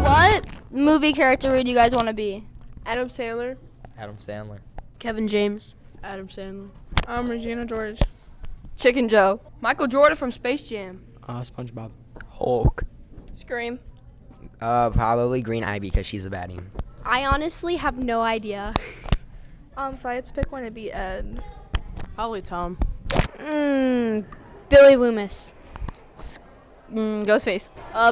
What movie character would you guys want to be? Adam Sandler. Adam Sandler. Kevin James. Adam Sandler. Regina George. Chicken Joe. Michael Jordan from Space Jam. SpongeBob. Hulk. Scream. Probably Green Ivy because she's a baddie. I honestly have no idea. If I had to pick one, it'd be Ed. Probably Tom. Billy Loomis. Ghostface.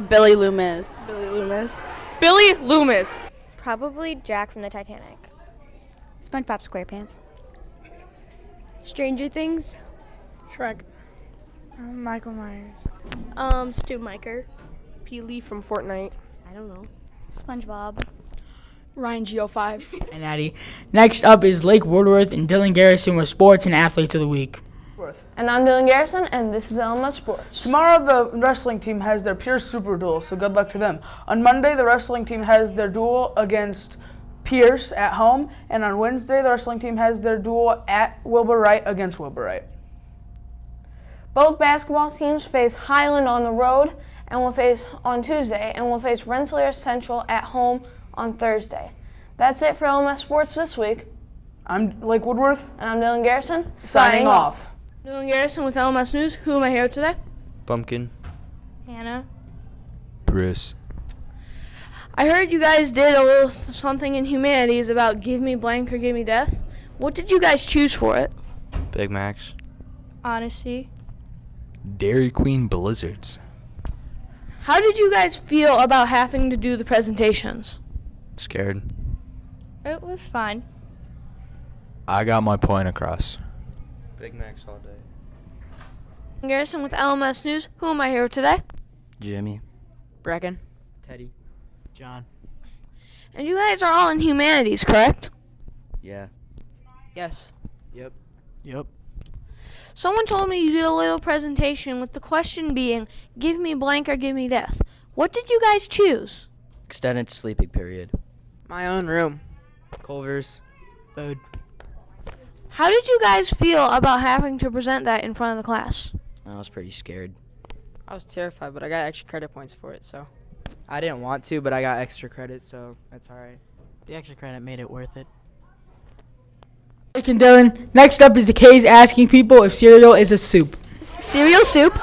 Billy Loomis. Billy Loomis. Billy Loomis. Probably Jack from the Titanic. SpongeBob SquarePants. Stranger Things. Shrek. Michael Myers. Stu Miker. P. Lee from Fortnite. I don't know. SpongeBob. Ryan Geo5. And Addie. Next up is Lake Woodworth and Dylan Garrison with Sports and Athletes of the Week. And I'm Dylan Garrison, and this is LMS Sports. Tomorrow, the wrestling team has their Pierce Super Duel, so good luck to them. On Monday, the wrestling team has their duel against Pierce at home, and on Wednesday, the wrestling team has their duel at Wilbur Wright against Wilbur Wright. Both basketball teams face Highland on the road and will face on Tuesday, and will face Rensselaer Central at home on Thursday. That's it for LMS Sports this week. I'm Lake Woodworth. And I'm Dylan Garrison, signing off. Dylan Garrison with LMS News. Who am I here today? Pumpkin. Hannah. Bruce. I heard you guys did a little something in Humanities about give me blank or give me death. What did you guys choose for it? Big Macs. Honesty. Dairy Queen Blizzards. How did you guys feel about having to do the presentations? Scared. It was fine. I got my point across. Big Macs all day. Garrison with LMS News. Who am I here today? Jimmy. Bracken. Teddy. John. And you guys are all in Humanities, correct? Yeah. Yes. Yep. Someone told me you did a little presentation with the question being, give me blank or give me death. What did you guys choose? Extended sleeping period. My own room. Culver's. Food. How did you guys feel about having to present that in front of the class? I was pretty scared. I was terrified, but I got extra credit points for it, so. I didn't want to, but I got extra credit, so that's all right. The extra credit made it worth it. Blake and Dylan. Next up is the K's asking people if cereal is a soup. Cereal soup?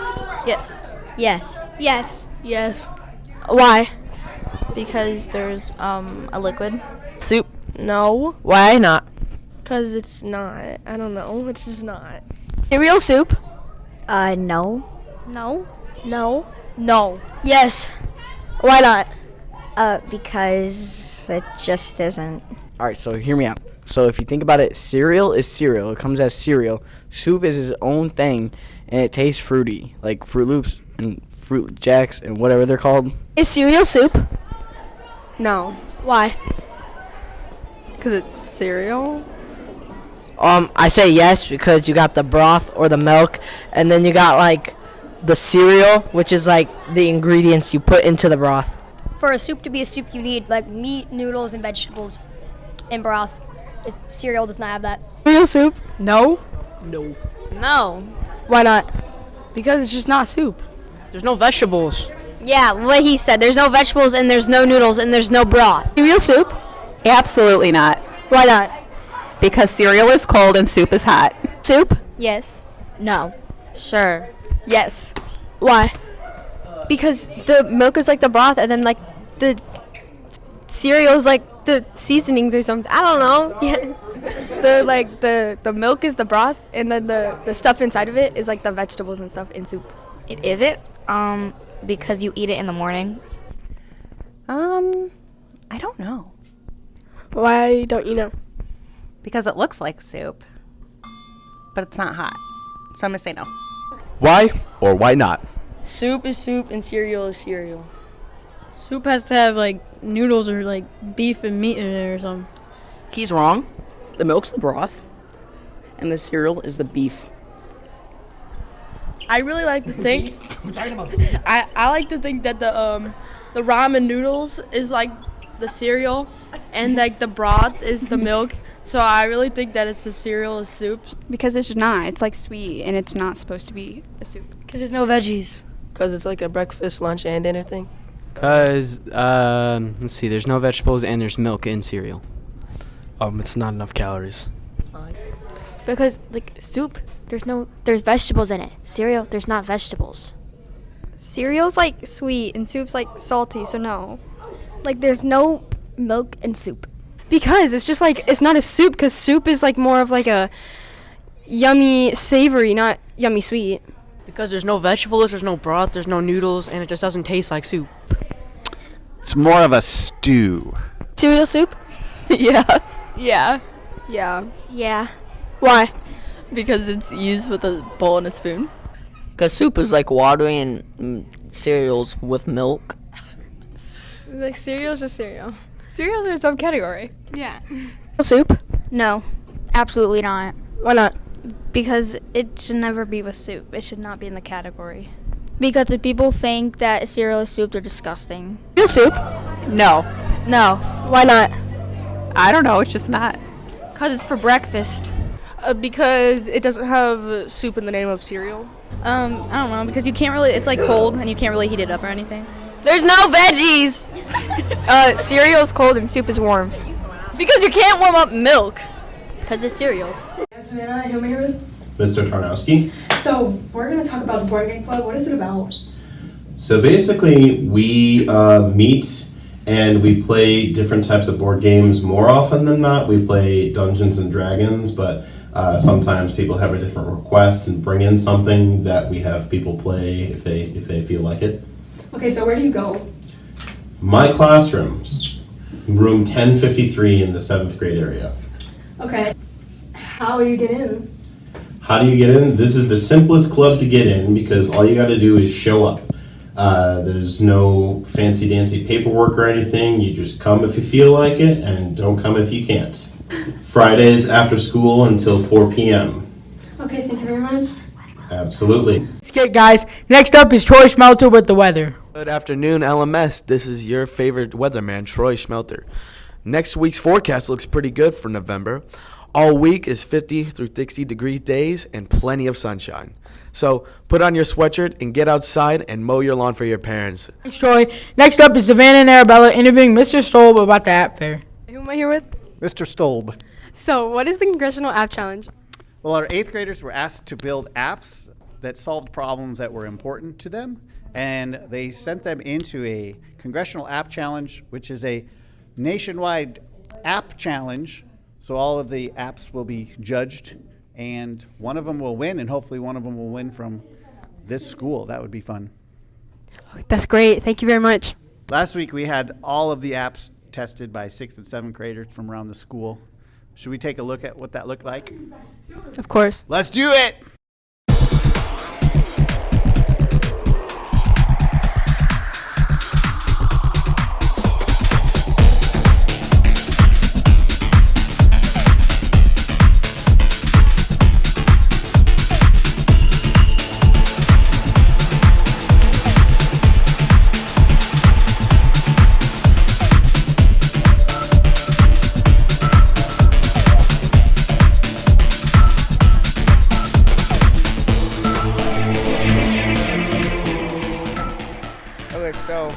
Yes. Yes. Yes. Yes. Why? Because there's a liquid. Soup. No. Why not? Because it's not. I don't know. It's just not. Cereal soup? No. No. No. No. Yes. Why not? Because it just isn't. All right, so hear me out. So if you think about it, cereal is cereal. It comes as cereal. Soup is its own thing, and it tastes fruity, like Fruit Loops and Fruit Jacks and whatever they're called. Is cereal soup? No. Why? Because it's cereal. I say yes because you got the broth or the milk, and then you got like the cereal, which is like the ingredients you put into the broth. For a soup to be a soup, you need like meat, noodles, and vegetables, and broth. Cereal does not have that. Cereal soup? No. No. Why not? Because it's just not soup. There's no vegetables. Yeah, what he said. There's no vegetables and there's no noodles and there's no broth. Cereal soup? Absolutely not. Why not? Because cereal is cold and soup is hot. Soup? Yes. No. Sure. Yes. Why? Because the milk is like the broth, and then like the cereal is like the seasonings or something. I don't know. Yeah. The milk is the broth, and then the stuff inside of it is like the vegetables and stuff in soup. Is it? Because you eat it in the morning. I don't know. Why don't you know? Because it looks like soup, but it's not hot. So I'm going to say no. Why or why not? Soup is soup and cereal is cereal. Soup has to have like noodles or like beef and meat in it or something. He's wrong. The milk's the broth, and the cereal is the beef. I really like to think. I like to think that the ramen noodles is like the cereal, and like the broth is the milk. So I really think that it's a cereal is soup. Because it's not. It's like sweet, and it's not supposed to be a soup. Because there's no veggies. Because it's like a breakfast, lunch, and dinner thing. Because, let's see, there's no vegetables and there's milk in cereal. It's not enough calories. Because, like, soup, there's vegetables in it. Cereal, there's not vegetables. Cereal's like sweet and soup's like salty, so no. Like, there's no milk in soup. Because it's just like, it's not a soup, because soup is like more of like a yummy savory, not yummy sweet. Because there's no vegetables, there's no broth, there's no noodles, and it just doesn't taste like soup. It's more of a stew. Cereal soup? Yeah. Yeah. Yeah. Yeah. Why? Because it's used with a bowl and a spoon. Because soup is like watery and cereals with milk. Like cereal's just cereal. Cereal's in its own category. Yeah. Soup? No, absolutely not. Why not? Because it should never be with soup. It should not be in the category. Because if people think that cereal is soup, they're disgusting. Cereal soup? No. No. Why not? I don't know. It's just not. Because it's for breakfast. Because it doesn't have soup in the name of cereal. I don't know. Because you can't really, it's like cold and you can't really heat it up or anything. There's no veggies! Cereal's cold and soup is warm. Because you can't warm up milk. Because it's cereal. Savannah, who am I here with? Mr. Tarnowski. So we're going to talk about the Board Game Club. What is it about? So basically, we meet and we play different types of board games. More often than not, we play Dungeons and Dragons, but sometimes people have a different request and bring in something that we have people play if they feel like it. Okay, so where do you go? My classroom, room 1053 in the 7th grade area. Okay. How do you get in? How do you get in? This is the simplest club to get in because all you got to do is show up. There's no fancy dancy paperwork or anything. You just come if you feel like it and don't come if you can't. Fridays after school until 4 p.m. Okay, thank you very much. Absolutely. Let's get, guys. Next up is Troy Schmelter with the weather. Good afternoon, LMS. This is your favorite weatherman, Troy Schmelter. Next week's forecast looks pretty good for November. All week is 50 through 60 degree days and plenty of sunshine. So put on your sweatshirt and get outside and mow your lawn for your parents. Thanks, Troy. Next up is Savannah and Arabella interviewing Mr. Stolb about the app fair. Who am I here with? Mr. Stolb. So, what is the Congressional App Challenge? Well, our 8th graders were asked to build apps that solved problems that were important to them, and they sent them into a Congressional App Challenge, which is a nationwide app challenge. So all of the apps will be judged, and one of them will win, and hopefully one of them will win from this school. That would be fun. That's great. Thank you very much. Last week we had all of the apps tested by 6th and 7th graders from around the school. Should we take a look at what that looked like? Of course. Let's do it! So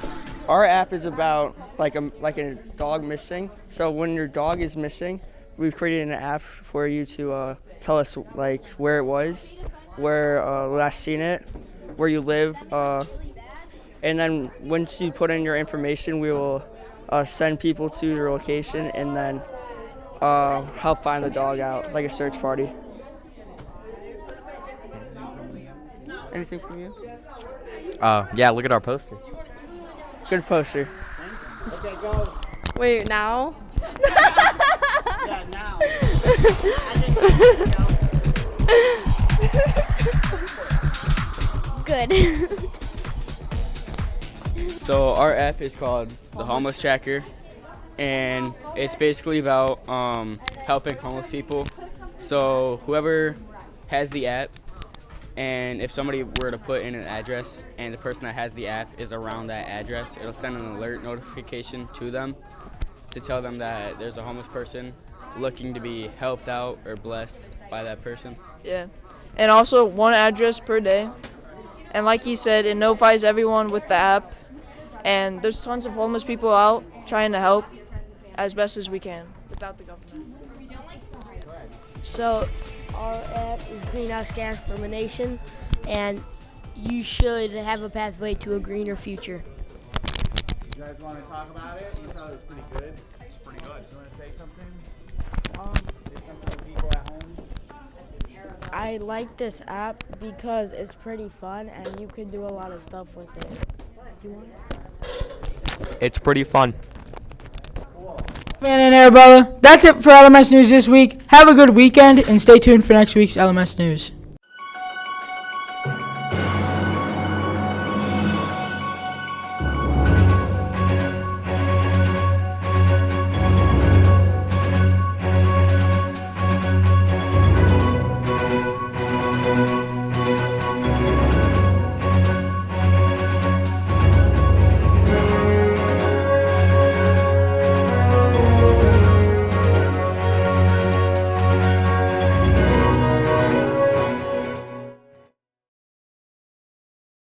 our app is about like a dog missing. So when your dog is missing, we've created an app for you to tell us like where it was, where last seen it, where you live, and then once you put in your information, we will send people to your location and then help find the dog out, like a search party. Anything from you? Yeah, look at our poster. Good poster. Okay, go. Wait, now? Yeah, now. Good. So our app is called the Homeless Tracker, and it's basically about helping homeless people. So whoever has the app, and if somebody were to put in an address and the person that has the app is around that address, it'll send an alert notification to them to tell them that there's a homeless person looking to be helped out or blessed by that person. Yeah. And also 1 address per day. And like he said, it notifies everyone with the app. And there's tons of homeless people out trying to help as best as we can without the government. So our app is greenhouse gas elimination, and you should have a pathway to a greener future. You guys want to talk about it? You thought it was pretty good. It's pretty good. You want to say something? Say something to people at home. I like this app because it's pretty fun and you can do a lot of stuff with it. You want it? It's pretty fun. Man and air, brother. That's it for LMS News this week. Have a good weekend and stay tuned for next week's LMS News.